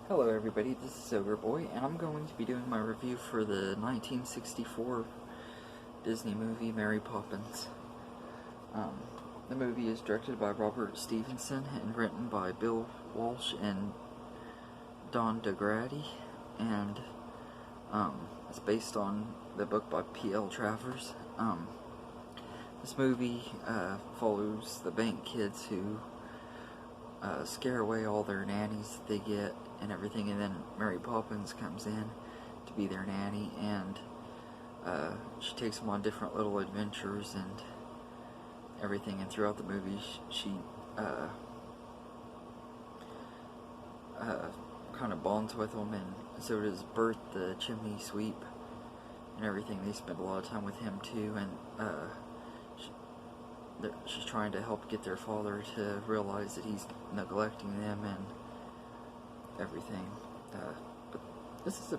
Hello everybody, this is Ogre Boy, and I'm going to be doing my review for the 1964 Disney movie, Mary Poppins. The movie is directed by Robert Stevenson and written by Bill Walsh and Don DeGrady, and it's based on the book by P.L. Travers. This movie follows the bank kids who scare away all their nannies that they get and everything, and then Mary Poppins comes in to be their nanny, and she takes them on different little adventures and everything, and throughout the movie she kind of bonds with them, and so does Bert the chimney sweep and everything. They spend a lot of time with him too, and she's trying to help get their father to realize that he's neglecting them and everything. But this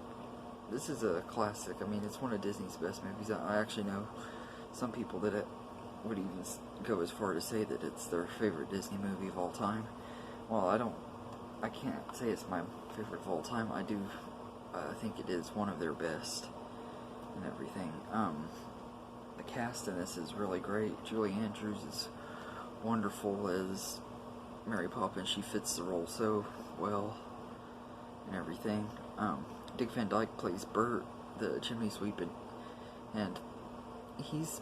is a classic. I mean, it's one of Disney's best movies. I actually know some people that would even go as far to say that it's their favorite Disney movie of all time. Well, I can't say it's my favorite of all time. I do think it is one of their best and everything. The cast in this is really great. Julie Andrews is wonderful as Mary Poppins. She fits the role so well and everything. Dick Van Dyke plays Bert, the chimney sweep, and he's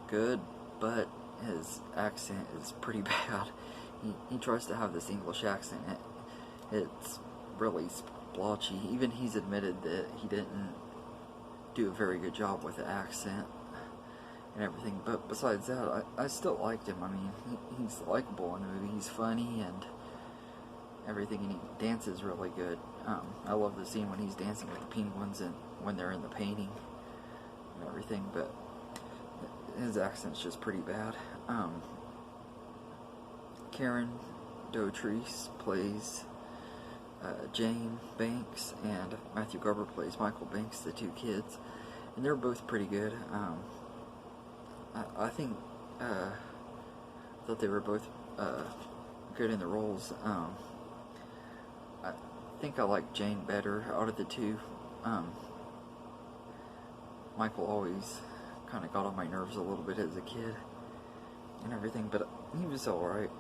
good, but his accent is pretty bad. He tries to have this English accent. It's really splotchy. Even he's admitted that he didn't do a very good job with the accent and everything, but besides that, I still liked him. I mean, he's likable in the movie. He's funny and everything, and he dances really good. I love the scene when he's dancing with the penguins and when they're in the painting and everything, but his accent's just pretty bad. Karen Dotrice plays Jane Banks, and Matthew Garber plays Michael Banks, the two kids, and they're both pretty good. I think that they were both good in the roles. I think I like Jane better out of the two. Michael always kind of got on my nerves a little bit as a kid and everything, but he was alright.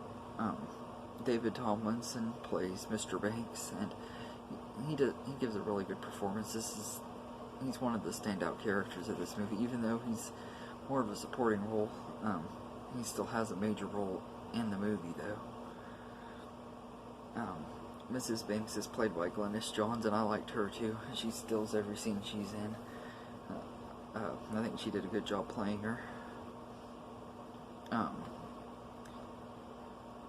David Tomlinson plays Mr. Banks, and he gives a really good performance. He's one of the standout characters of this movie, even though he's more of a supporting role. He still has a major role in the movie, though. Mrs. Banks is played by Glynis Johns, and I liked her too. She steals every scene she's in. I think she did a good job playing her.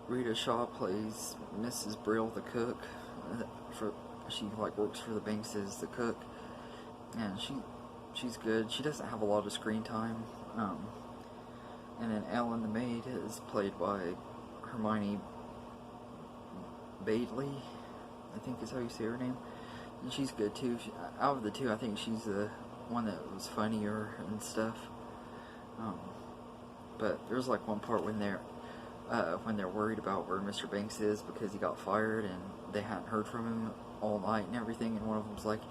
Rita Shaw plays Mrs. Brill, the cook. She works for the Banks as the cook, and she's good. She doesn't have a lot of screen time. And then Ellen the maid is played by Hermione Bailey, I think is how you say her name, and she's good too. Out of the two, I think she's the one that was funnier and stuff. But there's like one part when they're worried about where Mr. Banks is because he got fired and they hadn't heard from him all night and everything, and one of them's like,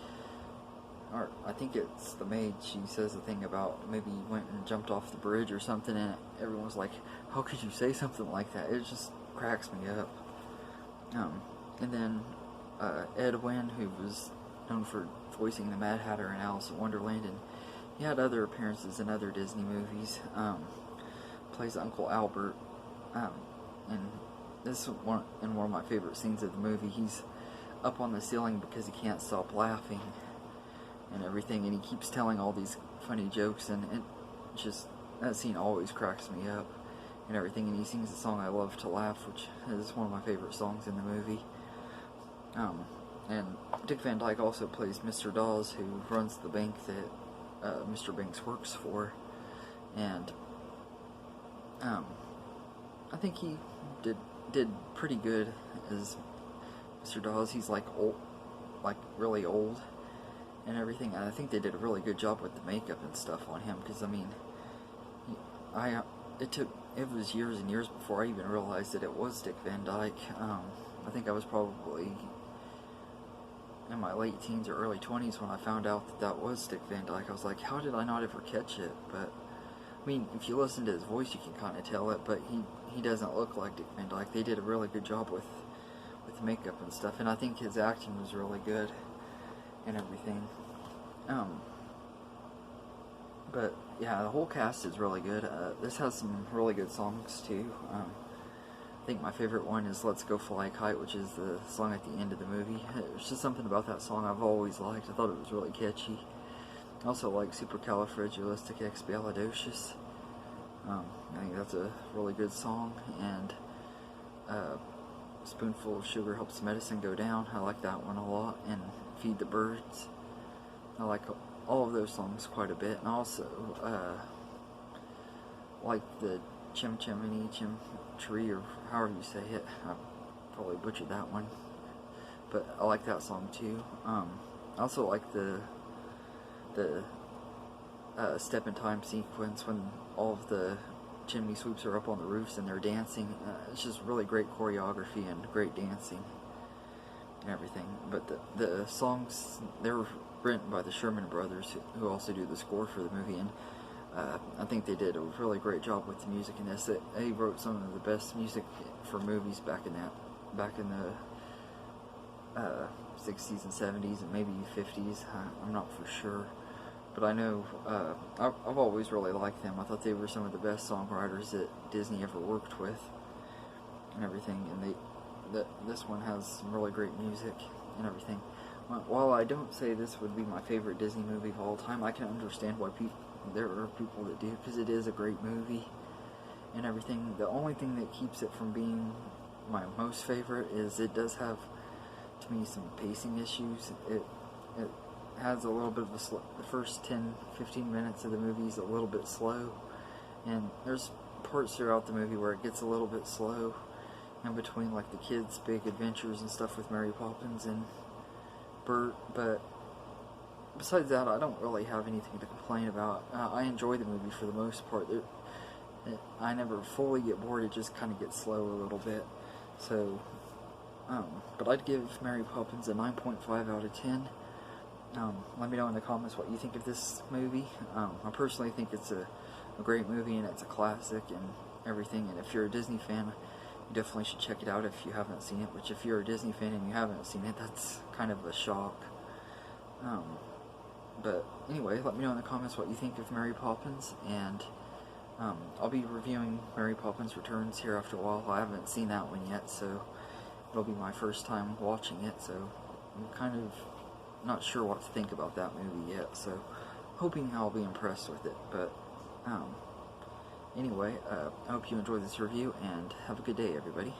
or I think it's the maid, she says the thing about maybe he went and jumped off the bridge or something, and everyone's like, how could you say something like that? It just cracks me up. And then Edwin, who was known for voicing the Mad Hatter in Alice in Wonderland, and he had other appearances in other Disney movies, plays Uncle Albert, and this is one of my favorite scenes of the movie. He's up on the ceiling because he can't stop laughing and everything, and he keeps telling all these funny jokes, and that scene always cracks me up and everything, and he sings the song I Love to Laugh, which is one of my favorite songs in the movie. And Dick Van Dyke also plays Mr. Dawes, who runs the bank that Mr. Banks works for, and I think he did pretty good as Mr. Dawes. He's old, really old and everything, and I think they did a really good job with the makeup and stuff on him, because I mean, it was years and years before I even realized that it was Dick Van Dyke. I think I was probably in my late teens or early 20s when I found out that that was Dick Van Dyke. I was like, how did I not ever catch it? But I mean, if you listen to his voice, you can kind of tell it. But he doesn't look like Dick Van Dyke. They did a really good job with makeup and stuff, and I think his acting was really good and everything. But yeah, the whole cast is really good. This has some really good songs too. I think my favorite one is "Let's Go Fly a Kite," which is the song at the end of the movie. There's just something about that song I've always liked. I thought it was really catchy. I also like "Supercalifragilisticexpialidocious." I think that's a really good song, and "Spoonful of Sugar Helps Medicine Go Down." I like that one a lot, and "Feed the Birds." I like all of those songs quite a bit, and I also like the Chim Chimney Chim Tree, or however you say it. I probably butchered that one, but I like that song too. I also like the Step in Time sequence when all of the chimney sweeps are up on the roofs and they're dancing. It's just really great choreography and great dancing and everything. But the songs, they were written by the Sherman Brothers, who also do the score for the movie, and I think they did a really great job with the music in this. They wrote some of the best music for movies back in the 60s and 70s and maybe 50s. I'm not for sure. But I know, I've always really liked them. I thought they were some of the best songwriters that Disney ever worked with and everything. And this one has some really great music and everything. While I don't say this would be my favorite Disney movie of all time, I can understand why there are people that do, because it is a great movie and everything. The only thing that keeps it from being my most favorite is it does have, to me, some pacing issues. It has a little bit of the first 10-15 minutes of the movie is a little bit slow, and there's parts throughout the movie where it gets a little bit slow in between, like the kids' big adventures and stuff with Mary Poppins and Bert. But besides that, I don't really have anything to complain about. I enjoy the movie for the most part. I never fully get bored. It just kind of gets slow a little bit. So but I'd give Mary Poppins a 9.5 out of 10. Let me know in the comments what you think of this movie. I personally think it's a great movie, and it's a classic and everything. And if you're a Disney fan, you definitely should check it out if you haven't seen it. Which, if you're a Disney fan and you haven't seen it, that's kind of a shock. But anyway, let me know in the comments what you think of Mary Poppins, and I'll be reviewing Mary Poppins Returns here after a while. I haven't seen that one yet, so it'll be my first time watching it, so I'm kind of not sure what to think about that movie yet, so hoping I'll be impressed with it. But anyway, I hope you enjoyed this review, and have a good day, everybody.